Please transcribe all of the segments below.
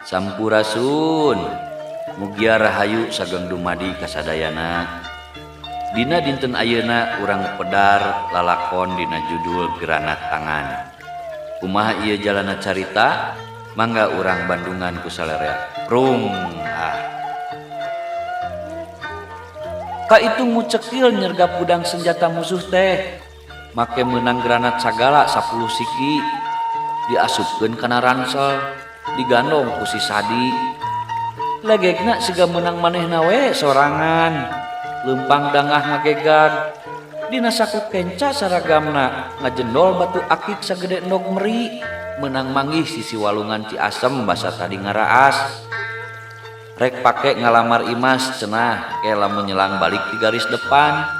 Sampurasun mugia rahayu sageng dumadi kasadayana. Dina dinten ayeuna urang pedar lalakon dina judul Granat Tangan. Kumaha ieu jalana carita? Mangga urang Bandungan ku salerea. Prung Ka itu ngucekil nyergap gudang senjata musuh teh. Make meunang granat sagala 10 siki. Diasupkeun kana ransel, digandong ku si Sadi. Legegna siga meunang manehna we sorangan. Leumpang dangah ngagegag. Dina saku kenca saragamna ngajendol batu akik sagede endog meri. Meunang manggih sisi walungan Ciasem basa tadi ngaraas. Rek pake ngalamar Imas cenah ke lamun nyelang balik di garis depan.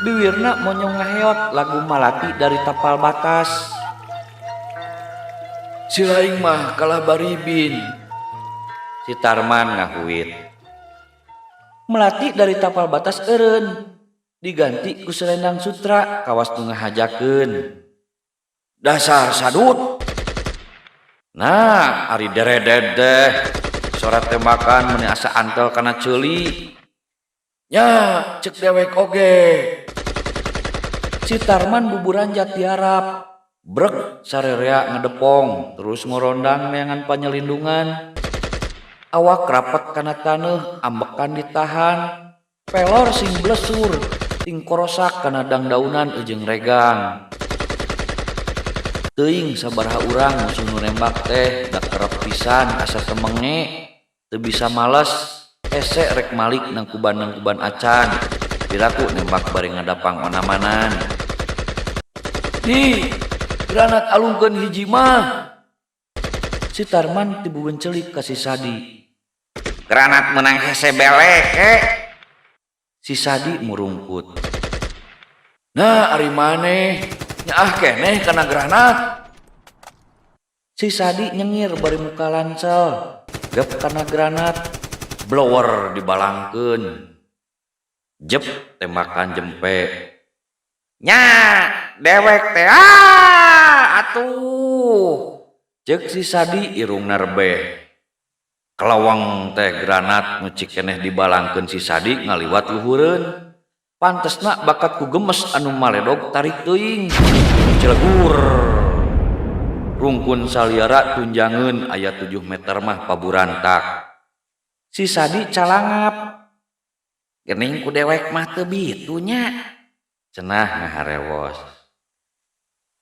Biwirna monyong ngaheot lagu Malati dari Tapal Batas. Si laing mah kalah baribin. Si Tarman ngahuit. Melati dari Tapal Batas eureun diganti ku Selendang Sutra kawas nu ngahajakeun. Dasar sadut. Nah, ari deredet deh. Sorat tembakan meni asa antel kana ceuli. Nya cek dewek oge. Si Tarman buburan jatiarap. Brek sarerea ngedepong terus ngorondang neangan panyelindungan. Awak rapet kana taneuh ambekan ditahan. Pelor sing blesur ting korosak kana dangdaunan ujung regang. Teuing sabaraha urang musuh nu nembak teh da kerep pisan asa temenge. Teu bisa males ese rek malik nang kuban acan. Piraku nembak bari ngadapang onamanan. Di granat alungkeun hiji mah. Si Tarman tibueun celik ka si Sadi. Granat menang hese belek Si Sadi murungkut. Nah ari maneh nyaah keneh kana granat. Si Sadi nyengir bari muka lancel. Gep kana granat, blower dibalangkeun. Jep tembakan jempe. Nya, dewek teh atuh. Cek si Sadi irungna rebeh. Kelawang teh granat nu cik keneh dibalangkeun si Sadi ngaliwat luhureun. Pantesna bakat ku gemes anu maledog tarik teuing. Cilegur. Rungkun saliara tunjangeun aya 7 meter mah paburantak. Si Sadi calangap. Geuning ku dewek mah teu bitu nya. Cenah ngaharewos.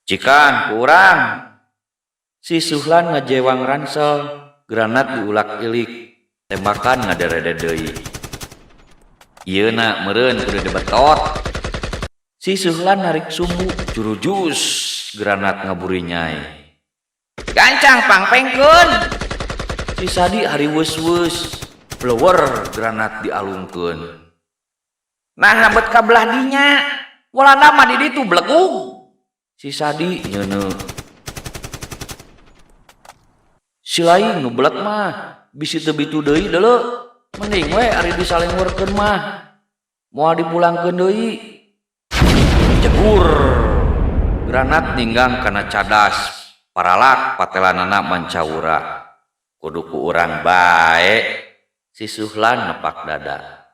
Cikan ku urang. Si Suhlan ngajewang ransel, granat diulak-ilik, tembakan ngaderede deui. Ieuna meureun kudu dibetot. Si Suhlan narik sumbu curujus, granat ngaburi nyai. Gancang pangpengkeun. Si Sadi hari wus-wus. Blower granat dialungkeun. Nah nabet ka belah dinya. Walanda mah di ditu blegug. Si Sadi nyeuneu. Si laing nu belet mah bisi teu bitu deui deuleu. Mending we ari disalengurkeun mah. Moal dipulangkeun deui. Jegur. Granat ninggang kana cadas. Paralak patelanana mancawura. Kudu ku urang bae. Si Suhlan nepak dada.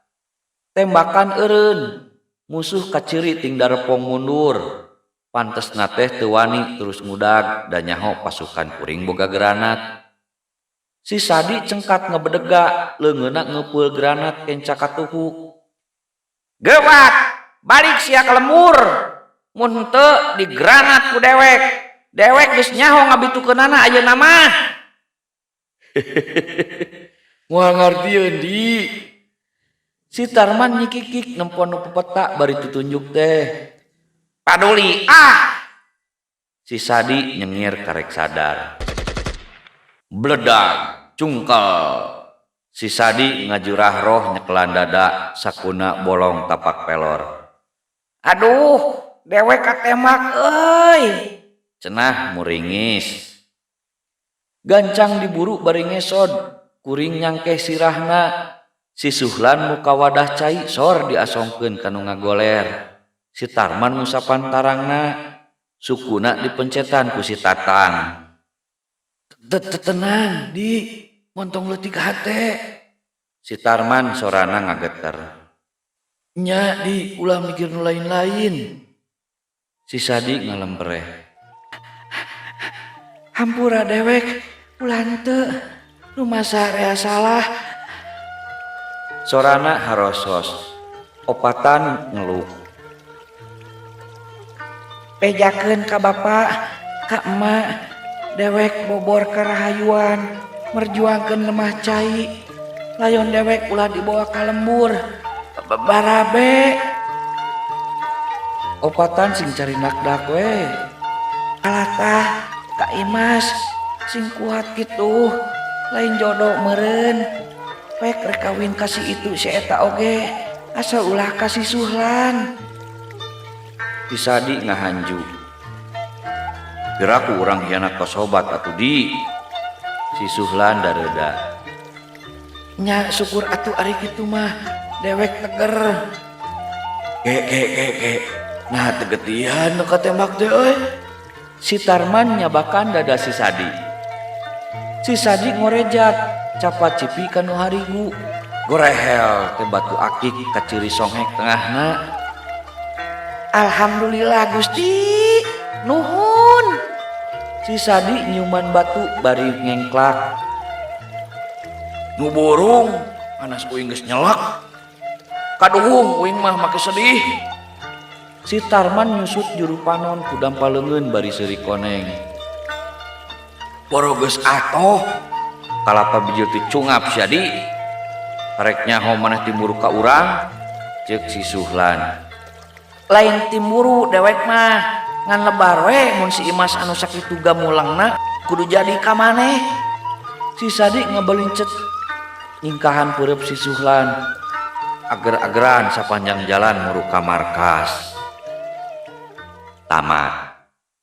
Tembakan eureun. Musuh kaciri ting darepong mundur. Pantesna teh teu wani terus ngudag da nyaho pasukan kuring boga granat. Si Sadi cengkat ngebedega leungeunna ngeupeul granat kenca katuhu. Gewat, balik sia ka lembur. Mun henteu di granat ku dewek. Dewek geus nyaho ngabitukeunana ayeuna mah. Moal ngartieun di. Si Tarman nyikikik nempon pepeta bari tutunjuk teh. Paduli Si Sadi nyengir karek sadar. Bledag, cungkel. Si Sadi ngajurah roh nyekelan dada sakuna bolong tapak pelor. Aduh, dewek katembak euy. Cenah muringis. Gancang diburu bari ngesod. Kuring nyangkeh sirahna. Si Suhlan muka wadah cai sor diasongkeun kanu ngagoler. Si Tarman ngusapan tarangna. Sukuna dipencetan ku si Tatang. Tenang di. montong leutik hate. Si Tarman sorana ngageter. Nya di ulah mikir nu lain-lain. Si Sadi ngalempereh. Hampura dewek, ulah henteu. Nu masa rea salah. Sorana harosos. Opatan ngeluh. Pejakeun ka bapak, ka emak, dewek bobor kerahayuan, merjuangkeun lemah cai. Layon dewek ulah dibawa ka lembur. Barabe. Opatan sing cari nakdak we. Kalatah ka Imas sing kuat gitu. Lain jodoh meureun. Pek rek kawin kasih itu si eta oge. Asa ulah kasih Suhlan. Si Sadi ngahanju. Geraku urang hianat ka sobat atuh di. Si Suhlan dareuda. Nya syukur atuh ari kitu mah dewek teger. Ge. Nah tegetian nu katembak teh euy. Si Tarman nyabakan dada si Sadi. Si Sadi ngorejat capat cipi kanu harigu. Gorehel teh batu akik kaciri songhek tengahna. Alhamdulillah Gusti. Nuhun. Si Sadi nyuman batu bari ngengklak. Nu burung anas uing geus nyelak. Kaduhung uing mah make sedih. Si Tarman nyusut juru panon ku dampaleungeun bari seuri koneng. Boro geus atoh. Kalapa bijil teh cungap si Adi. Rek nyaho maneh timburu ka urang, ceuk si Suhlan. Lain timburu dewek mah ngan lebar we mun si Imas anu sakitu gamulangna kudu jadi ka maneh. Si Sadi ngabalincet ingkahan peureub si Suhlan. Ager-ageran sapanjang jalan muru ka markas. Tamat.